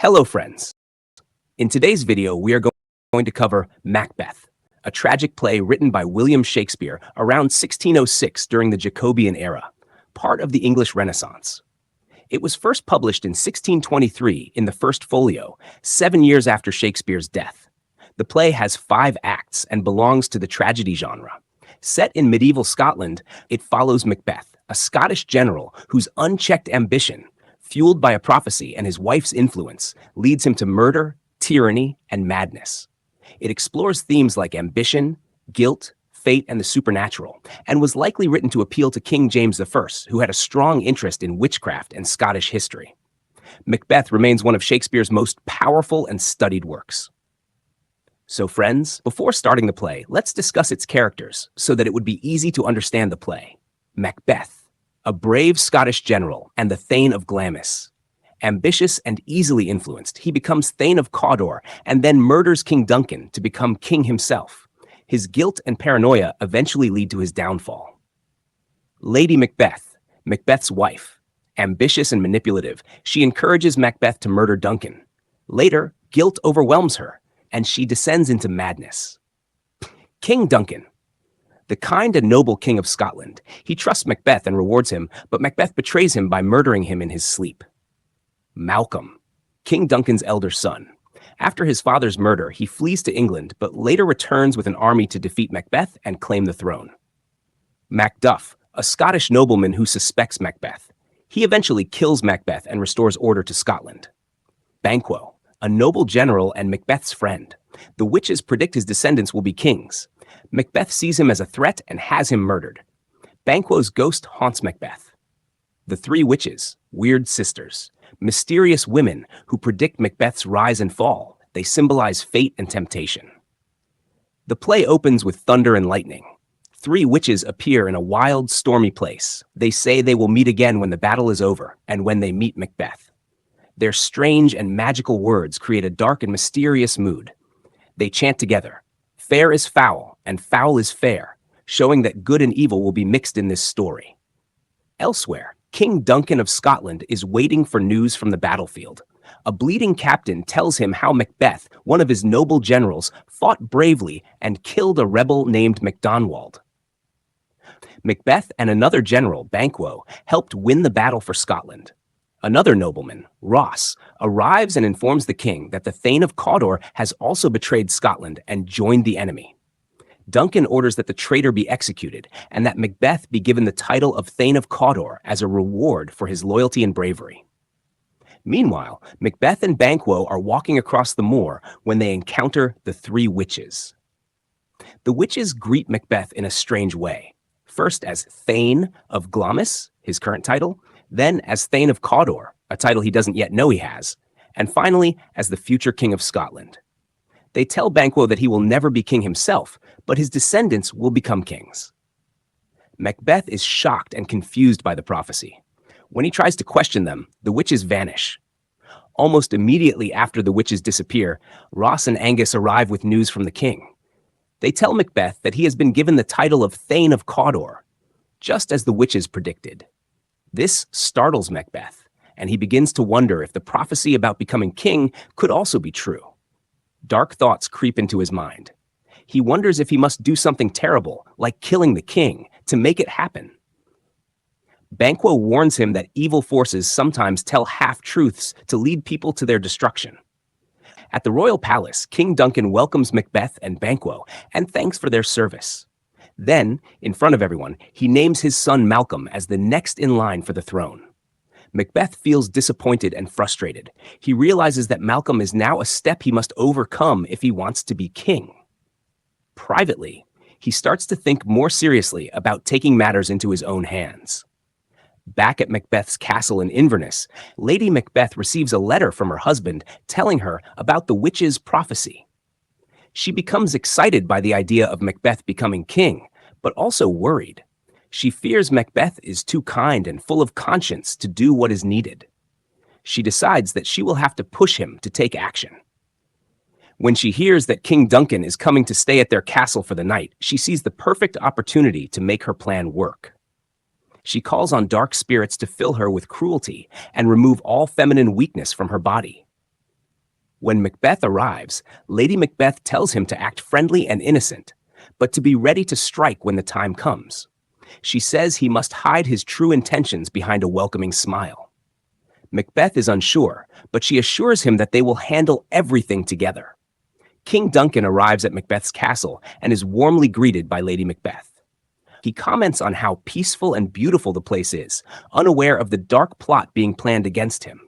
Hello, friends. In today's video, we are going to cover Macbeth, a tragic play written by William Shakespeare around 1606 during the Jacobean era, part of the English Renaissance. It was first published in 1623 in the First Folio, 7 years after Shakespeare's death. The play has 5 acts and belongs to the tragedy genre. Set in medieval Scotland, it follows Macbeth, a Scottish general whose unchecked ambition, fueled by a prophecy and his wife's influence, leads him to murder, tyranny, and madness. It explores themes like ambition, guilt, fate, and the supernatural, and was likely written to appeal to King James I, who had a strong interest in witchcraft and Scottish history. Macbeth remains one of Shakespeare's most powerful and studied works. So friends, before starting the play, let's discuss its characters so that it would be easy to understand the play. Macbeth, a brave Scottish general and the Thane of Glamis. Ambitious and easily influenced, he becomes Thane of Cawdor and then murders King Duncan to become king himself. His guilt and paranoia eventually lead to his downfall. Lady Macbeth, Macbeth's wife. Ambitious and manipulative, she encourages Macbeth to murder Duncan. Later, guilt overwhelms her, and she descends into madness. King Duncan, the kind and noble king of Scotland. He trusts Macbeth and rewards him, but Macbeth betrays him by murdering him in his sleep. Malcolm, King Duncan's elder son. After his father's murder, he flees to England, but later returns with an army to defeat Macbeth and claim the throne. Macduff, a Scottish nobleman who suspects Macbeth. He eventually kills Macbeth and restores order to Scotland. Banquo, a noble general and Macbeth's friend. The witches predict his descendants will be kings. Macbeth sees him as a threat and has him murdered. Banquo's ghost haunts Macbeth. The three witches, weird sisters. Mysterious women who predict Macbeth's rise and fall. They symbolize fate and temptation. The play opens with thunder and lightning. 3 witches appear in a wild, stormy place. They say they will meet again when the battle is over and when they meet Macbeth. Their strange and magical words create a dark and mysterious mood. They chant together, "Fair is foul, and foul is fair," showing that good and evil will be mixed in this story. Elsewhere, King Duncan of Scotland is waiting for news from the battlefield. A bleeding captain tells him how Macbeth, one of his noble generals, fought bravely and killed a rebel named Macdonald. Macbeth and another general, Banquo, helped win the battle for Scotland. Another nobleman, Ross, arrives and informs the king that the Thane of Cawdor has also betrayed Scotland and joined the enemy. Duncan orders that the traitor be executed and that Macbeth be given the title of Thane of Cawdor as a reward for his loyalty and bravery. Meanwhile, Macbeth and Banquo are walking across the moor when they encounter the 3 witches. The witches greet Macbeth in a strange way, first as Thane of Glamis, his current title, then as Thane of Cawdor, a title he doesn't yet know he has, and finally as the future king of Scotland. They tell Banquo that he will never be king himself, but his descendants will become kings. Macbeth is shocked and confused by the prophecy. When he tries to question them, the witches vanish. Almost immediately after the witches disappear, Ross and Angus arrive with news from the king. They tell Macbeth that he has been given the title of Thane of Cawdor, just as the witches predicted. This startles Macbeth, and he begins to wonder if the prophecy about becoming king could also be true. Dark thoughts creep into his mind. He wonders if he must do something terrible, like killing the king, to make it happen. Banquo warns him that evil forces sometimes tell half-truths to lead people to their destruction. At the royal palace, King Duncan welcomes Macbeth and Banquo and thanks for their service. Then, in front of everyone, he names his son Malcolm as the next in line for the throne. Macbeth feels disappointed and frustrated. He realizes that Malcolm is now a step he must overcome if he wants to be king. Privately, he starts to think more seriously about taking matters into his own hands. Back at Macbeth's castle in Inverness, Lady Macbeth receives a letter from her husband telling her about the witch's prophecy. She becomes excited by the idea of Macbeth becoming king, but also worried. She fears Macbeth is too kind and full of conscience to do what is needed. She decides that she will have to push him to take action. When she hears that King Duncan is coming to stay at their castle for the night, she sees the perfect opportunity to make her plan work. She calls on dark spirits to fill her with cruelty and remove all feminine weakness from her body. When Macbeth arrives, Lady Macbeth tells him to act friendly and innocent, but to be ready to strike when the time comes. She says he must hide his true intentions behind a welcoming smile. Macbeth is unsure, but she assures him that they will handle everything together. King Duncan arrives at Macbeth's castle and is warmly greeted by Lady Macbeth. He comments on how peaceful and beautiful the place is, unaware of the dark plot being planned against him.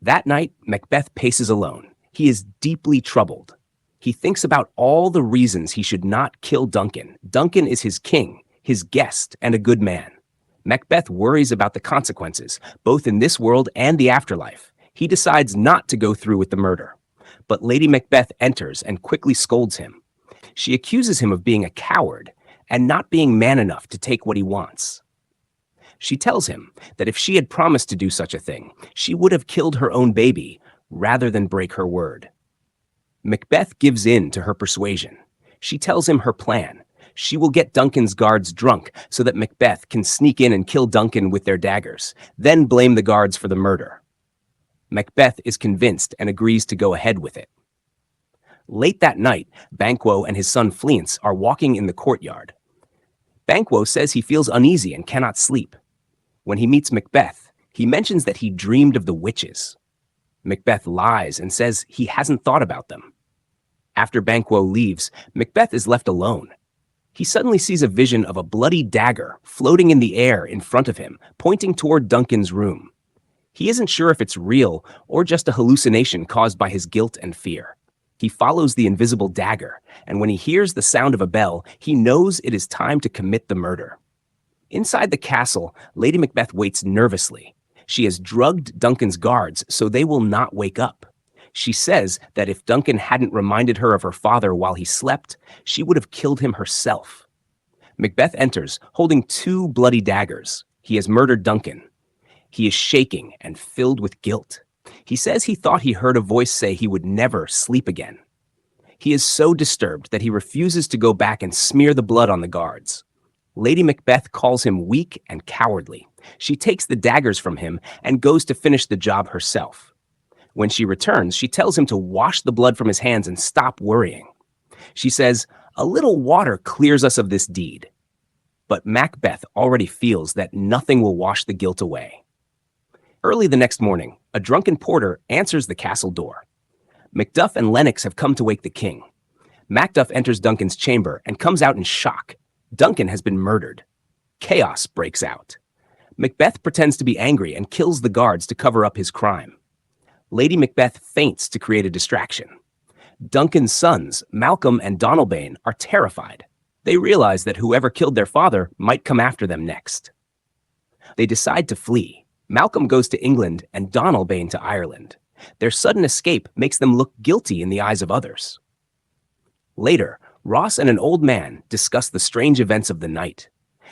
That night, Macbeth paces alone. He is deeply troubled. He thinks about all the reasons he should not kill Duncan. Duncan is his king, his guest, and a good man. Macbeth worries about the consequences, both in this world and the afterlife. He decides not to go through with the murder. But Lady Macbeth enters and quickly scolds him. She accuses him of being a coward and not being man enough to take what he wants. She tells him that if she had promised to do such a thing, she would have killed her own baby rather than break her word. Macbeth gives in to her persuasion. She tells him her plan. She will get Duncan's guards drunk so that Macbeth can sneak in and kill Duncan with their daggers, then blame the guards for the murder. Macbeth is convinced and agrees to go ahead with it. Late that night, Banquo and his son Fleance are walking in the courtyard. Banquo says he feels uneasy and cannot sleep. When he meets Macbeth, he mentions that he dreamed of the witches. Macbeth lies and says he hasn't thought about them. After Banquo leaves, Macbeth is left alone. He suddenly sees a vision of a bloody dagger floating in the air in front of him, pointing toward Duncan's room. He isn't sure if it's real or just a hallucination caused by his guilt and fear. He follows the invisible dagger, and when he hears the sound of a bell, he knows it is time to commit the murder. Inside the castle, Lady Macbeth waits nervously. She has drugged Duncan's guards so they will not wake up. She says that if Duncan hadn't reminded her of her father while he slept, she would have killed him herself. Macbeth enters, holding 2 bloody daggers. He has murdered Duncan. He is shaking and filled with guilt. He says he thought he heard a voice say he would never sleep again. He is so disturbed that he refuses to go back and smear the blood on the guards. Lady Macbeth calls him weak and cowardly. She takes the daggers from him and goes to finish the job herself. When she returns, she tells him to wash the blood from his hands and stop worrying. She says, "A little water clears us of this deed." But Macbeth already feels that nothing will wash the guilt away. Early the next morning, a drunken porter answers the castle door. Macduff and Lennox have come to wake the king. Macduff enters Duncan's chamber and comes out in shock. Duncan has been murdered. Chaos breaks out. Macbeth pretends to be angry and kills the guards to cover up his crime. Lady Macbeth faints to create a distraction. Duncan's sons, Malcolm and Donalbain, are terrified. They realize that whoever killed their father might come after them next. They decide to flee. Malcolm goes to England and Donalbain to Ireland. Their sudden escape makes them look guilty in the eyes of others. Later, Ross and an old man discuss the strange events of the night.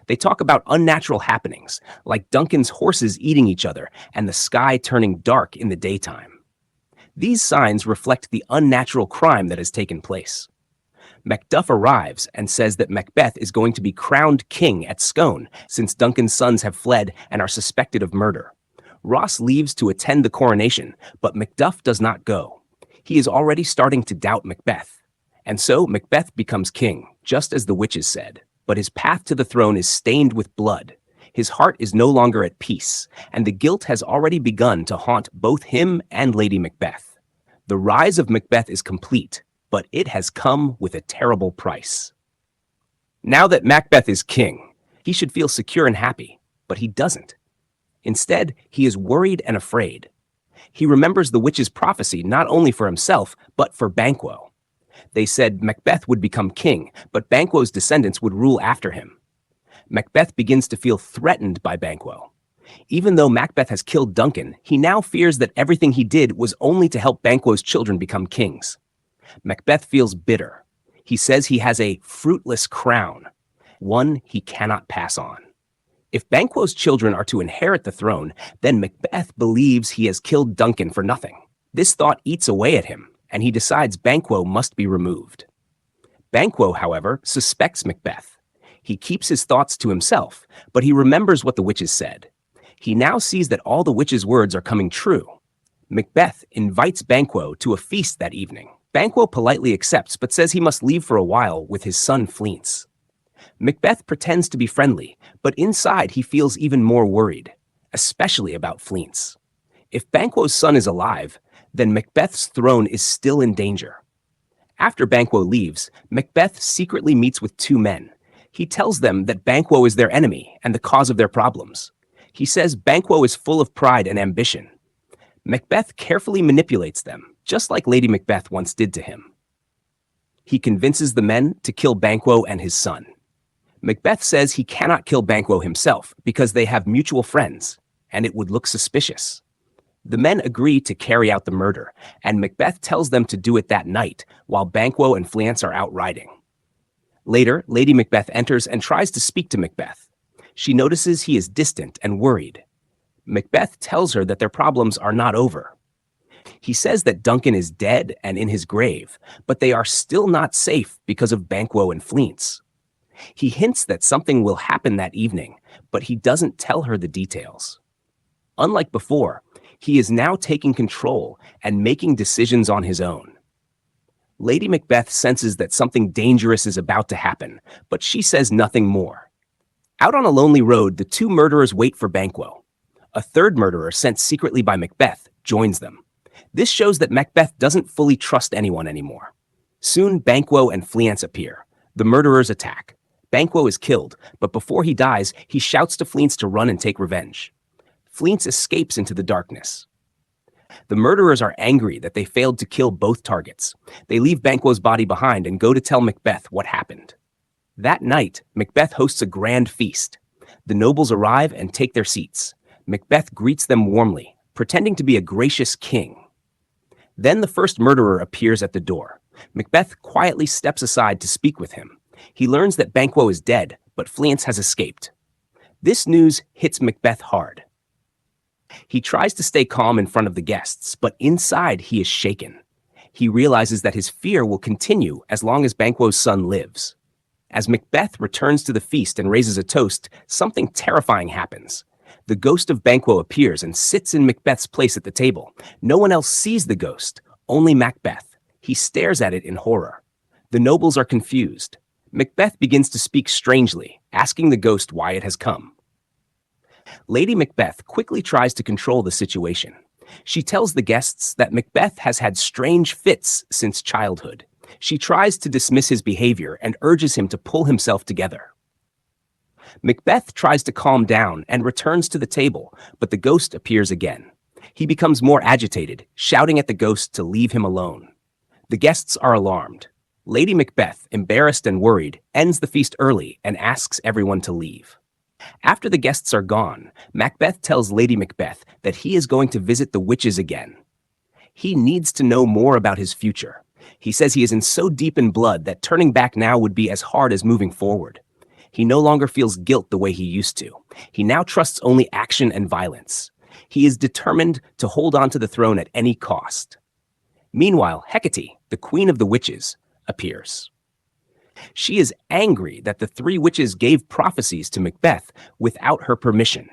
They talk about unnatural happenings, like Duncan's horses eating each other and the sky turning dark in the daytime. These signs reflect the unnatural crime that has taken place. Macduff arrives and says that Macbeth is going to be crowned king at Scone since Duncan's sons have fled and are suspected of murder. Ross leaves to attend the coronation, but Macduff does not go. He is already starting to doubt Macbeth. And so Macbeth becomes king, just as the witches said. But his path to the throne is stained with blood. His heart is no longer at peace, and the guilt has already begun to haunt both him and Lady Macbeth. The rise of Macbeth is complete, but it has come with a terrible price. Now that Macbeth is king, he should feel secure and happy, but he doesn't. Instead, he is worried and afraid. He remembers the witch's prophecy not only for himself, but for Banquo. They said Macbeth would become king, but Banquo's descendants would rule after him. Macbeth begins to feel threatened by Banquo. Even though Macbeth has killed Duncan, he now fears that everything he did was only to help Banquo's children become kings. Macbeth feels bitter. He says he has a fruitless crown, one he cannot pass on. If Banquo's children are to inherit the throne, then Macbeth believes he has killed Duncan for nothing. This thought eats away at him, and he decides Banquo must be removed. Banquo, however, suspects Macbeth. He keeps his thoughts to himself, but he remembers what the witches said. He now sees that all the witches' words are coming true. Macbeth invites Banquo to a feast that evening. Banquo politely accepts but says he must leave for a while with his son Fleance. Macbeth pretends to be friendly, but inside he feels even more worried, especially about Fleance. If Banquo's son is alive, then Macbeth's throne is still in danger. After Banquo leaves, Macbeth secretly meets with two men. He tells them that Banquo is their enemy and the cause of their problems. He says Banquo is full of pride and ambition. Macbeth carefully manipulates them, just like Lady Macbeth once did to him. He convinces the men to kill Banquo and his son. Macbeth says he cannot kill Banquo himself because they have mutual friends, and it would look suspicious. The men agree to carry out the murder, and Macbeth tells them to do it that night while Banquo and Fleance are out riding. Later, Lady Macbeth enters and tries to speak to Macbeth. She notices he is distant and worried. Macbeth tells her that their problems are not over. He says that Duncan is dead and in his grave, but they are still not safe because of Banquo and Fleance. He hints that something will happen that evening, but he doesn't tell her the details. Unlike before, he is now taking control and making decisions on his own. Lady Macbeth senses that something dangerous is about to happen, but she says nothing more. Out on a lonely road, the two murderers wait for Banquo. A third murderer sent secretly by Macbeth joins them. This shows that Macbeth doesn't fully trust anyone anymore. Soon, Banquo and Fleance appear. The murderers attack. Banquo is killed, but before he dies, he shouts to Fleance to run and take revenge. Fleance escapes into the darkness. The murderers are angry that they failed to kill both targets. They leave Banquo's body behind and go to tell Macbeth what happened. That night, Macbeth hosts a grand feast. The nobles arrive and take their seats. Macbeth greets them warmly, pretending to be a gracious king. Then the first murderer appears at the door. Macbeth quietly steps aside to speak with him. He learns that Banquo is dead, but Fleance has escaped. This news hits Macbeth hard. He tries to stay calm in front of the guests, but inside he is shaken. He realizes that his fear will continue as long as Banquo's son lives. As Macbeth returns to the feast and raises a toast, something terrifying happens. The ghost of Banquo appears and sits in Macbeth's place at the table. No one else sees the ghost, only Macbeth. He stares at it in horror. The nobles are confused. Macbeth begins to speak strangely, asking the ghost why it has come. Lady Macbeth quickly tries to control the situation. She tells the guests that Macbeth has had strange fits since childhood. She tries to dismiss his behavior and urges him to pull himself together. Macbeth tries to calm down and returns to the table, but the ghost appears again. He becomes more agitated, shouting at the ghost to leave him alone. The guests are alarmed. Lady Macbeth, embarrassed and worried, ends the feast early and asks everyone to leave. After the guests are gone, Macbeth tells Lady Macbeth that he is going to visit the witches again. He needs to know more about his future. He says he is in so deep in blood that turning back now would be as hard as moving forward. He no longer feels guilt the way he used to. He now trusts only action and violence. He is determined to hold on to the throne at any cost. Meanwhile, Hecate, the queen of the witches, appears. She is angry that the three witches gave prophecies to Macbeth without her permission.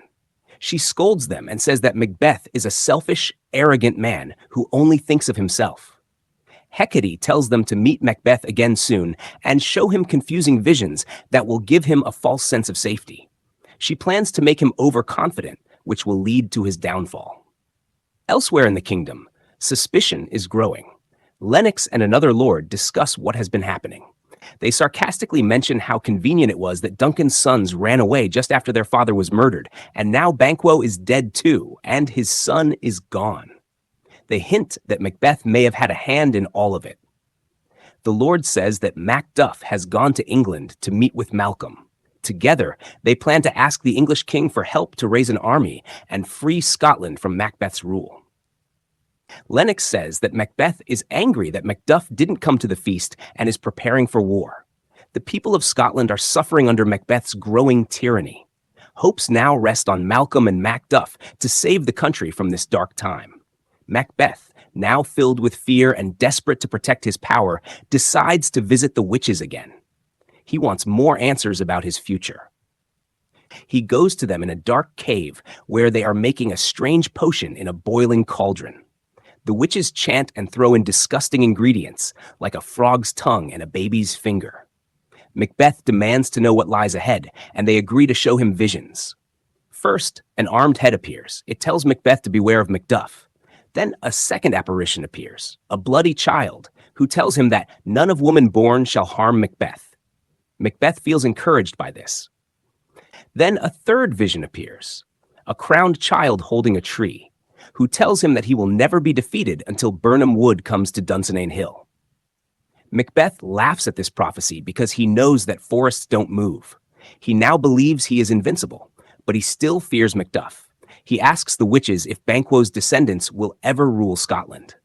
She scolds them and says that Macbeth is a selfish, arrogant man who only thinks of himself. Hecate tells them to meet Macbeth again soon and show him confusing visions that will give him a false sense of safety. She plans to make him overconfident, which will lead to his downfall. Elsewhere in the kingdom, suspicion is growing. Lennox and another lord discuss what has been happening. They sarcastically mention how convenient it was that Duncan's sons ran away just after their father was murdered, and now Banquo is dead too, and his son is gone. They hint that Macbeth may have had a hand in all of it. The Lord says that Macduff has gone to England to meet with Malcolm. Together, they plan to ask the English king for help to raise an army and free Scotland from Macbeth's rule. Lennox says that Macbeth is angry that Macduff didn't come to the feast and is preparing for war. The people of Scotland are suffering under Macbeth's growing tyranny. Hopes now rest on Malcolm and Macduff to save the country from this dark time. Macbeth, now filled with fear and desperate to protect his power, decides to visit the witches again. He wants more answers about his future. He goes to them in a dark cave where they are making a strange potion in a boiling cauldron. The witches chant and throw in disgusting ingredients, like a frog's tongue and a baby's finger. Macbeth demands to know what lies ahead, and they agree to show him visions. First, an armed head appears. It tells Macbeth to beware of Macduff. Then a second apparition appears, a bloody child, who tells him that none of woman born shall harm Macbeth. Macbeth feels encouraged by this. Then a third vision appears, a crowned child holding a tree, who tells him that he will never be defeated until Birnam Wood comes to Dunsinane Hill. Macbeth laughs at this prophecy because he knows that forests don't move. He now believes he is invincible, but he still fears Macduff. He asks the witches if Banquo's descendants will ever rule Scotland.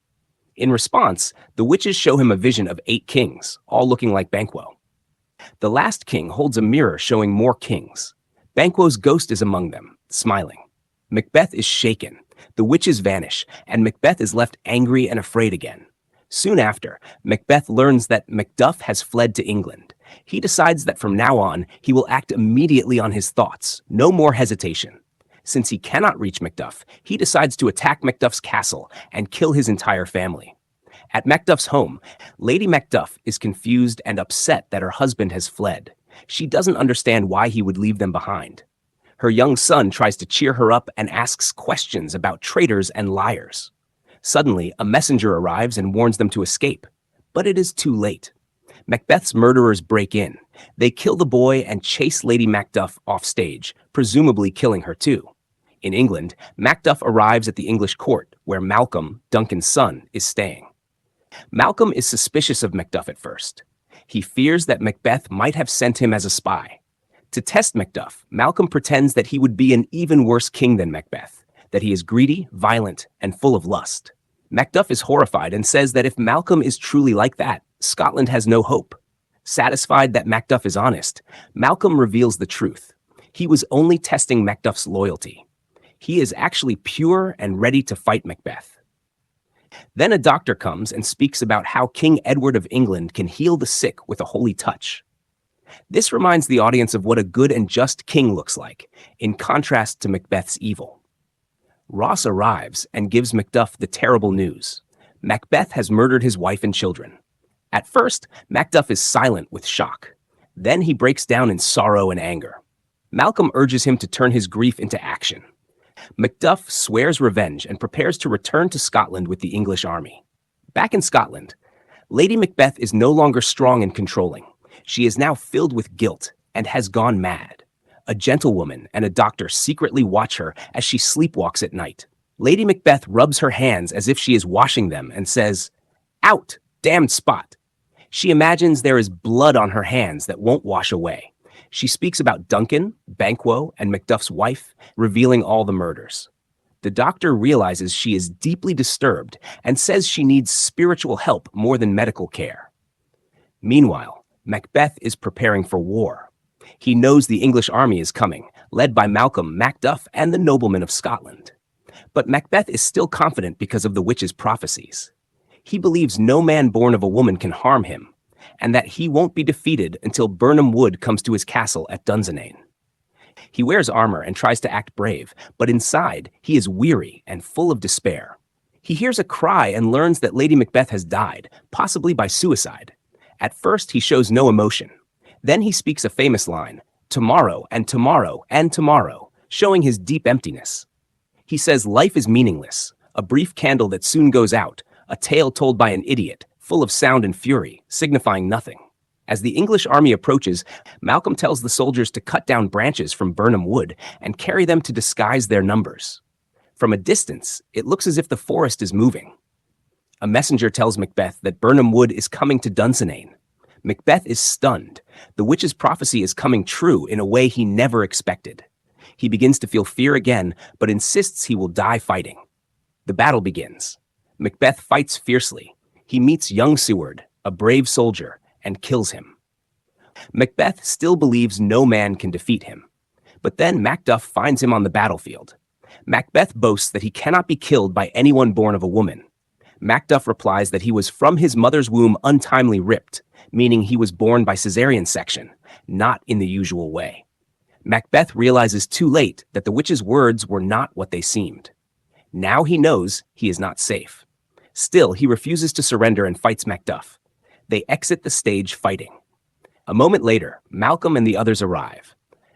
In response, the witches show him a vision of 8 kings, all looking like Banquo. The last king holds a mirror showing more kings. Banquo's ghost is among them, smiling. Macbeth is shaken. The witches vanish, and Macbeth is left angry and afraid again. Soon after, Macbeth learns that Macduff has fled to England. He decides that from now on, he will act immediately on his thoughts, no more hesitation. Since he cannot reach Macduff, he decides to attack Macduff's castle and kill his entire family. At Macduff's home, Lady Macbeth is confused and upset that her husband has fled. She doesn't understand why he would leave them behind. Her young son tries to cheer her up and asks questions about traitors and liars. Suddenly, a messenger arrives and warns them to escape, but it is too late. Macbeth's murderers break in. They kill the boy and chase Lady Macbeth off stage, presumably killing her too. In England, Macduff arrives at the English court, where Malcolm, Duncan's son, is staying. Malcolm is suspicious of Macduff at first. He fears that Macbeth might have sent him as a spy. To test Macduff, Malcolm pretends that he would be an even worse king than Macbeth, that he is greedy, violent, and full of lust. Macduff is horrified and says that if Malcolm is truly like that, Scotland has no hope. Satisfied that Macduff is honest, Malcolm reveals the truth. He was only testing Macduff's loyalty. He is actually pure and ready to fight Macbeth. Then a doctor comes and speaks about how King Edward of England can heal the sick with a holy touch. This reminds the audience of what a good and just king looks like, in contrast to Macbeth's evil. Ross arrives and gives Macduff the terrible news. Macbeth has murdered his wife and children. At first, Macduff is silent with shock. Then he breaks down in sorrow and anger. Malcolm urges him to turn his grief into action. Macduff swears revenge and prepares to return to Scotland with the English army. Back in Scotland, Lady Macbeth is no longer strong and controlling. She is now filled with guilt and has gone mad. A gentlewoman and a doctor secretly watch her as she sleepwalks at night. Lady Macbeth rubs her hands as if she is washing them and says, "Out, damned spot." She imagines there is blood on her hands that won't wash away. She speaks about Duncan, Banquo, and Macduff's wife, revealing all the murders. The doctor realizes she is deeply disturbed and says she needs spiritual help more than medical care. Meanwhile, Macbeth is preparing for war. He knows the English army is coming, led by Malcolm, Macduff, and the noblemen of Scotland. But Macbeth is still confident because of the witch's prophecies. He believes no man born of a woman can harm him, and that he won't be defeated until Birnam Wood comes to his castle at Dunsinane. He wears armor and tries to act brave, but inside, he is weary and full of despair. He hears a cry and learns that Lady Macbeth has died, possibly by suicide. At first, he shows no emotion. Then he speaks a famous line, "Tomorrow and tomorrow and tomorrow," showing his deep emptiness. He says life is meaningless, a brief candle that soon goes out, a tale told by an idiot, full of sound and fury, signifying nothing. As the English army approaches, Malcolm tells the soldiers to cut down branches from Birnam Wood and carry them to disguise their numbers. From a distance, it looks as if the forest is moving. A messenger tells Macbeth that Birnam Wood is coming to Dunsinane. Macbeth is stunned. The witch's prophecy is coming true in a way he never expected. He begins to feel fear again, but insists he will die fighting. The battle begins. Macbeth fights fiercely. He meets young Seward, a brave soldier, and kills him. Macbeth still believes no man can defeat him. But then Macduff finds him on the battlefield. Macbeth boasts that he cannot be killed by anyone born of a woman. Macduff replies that he was from his mother's womb untimely ripped, meaning he was born by cesarean section, not in the usual way. Macbeth realizes too late that the witch's words were not what they seemed. Now he knows he is not safe. Still, he refuses to surrender and fights Macduff. They exit the stage fighting. A moment later, Malcolm and the others arrive.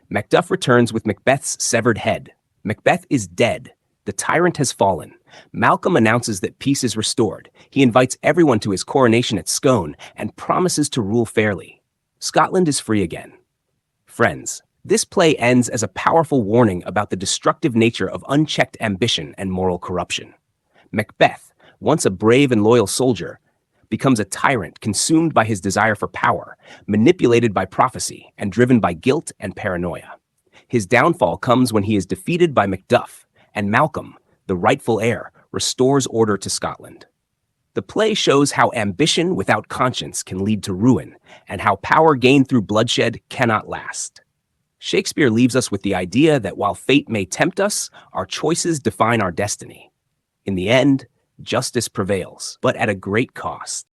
Macduff returns with Macbeth's severed head. Macbeth is dead. The tyrant has fallen. Malcolm announces that peace is restored. He invites everyone to his coronation at Scone and promises to rule fairly. Scotland is free again. Friends, this play ends as a powerful warning about the destructive nature of unchecked ambition and moral corruption. Macbeth, once a brave and loyal soldier, becomes a tyrant consumed by his desire for power, manipulated by prophecy, and driven by guilt and paranoia. His downfall comes when he is defeated by Macduff, and Malcolm, the rightful heir, restores order to Scotland. The play shows how ambition without conscience can lead to ruin, and how power gained through bloodshed cannot last. Shakespeare leaves us with the idea that while fate may tempt us, our choices define our destiny. In the end, justice prevails, but at a great cost.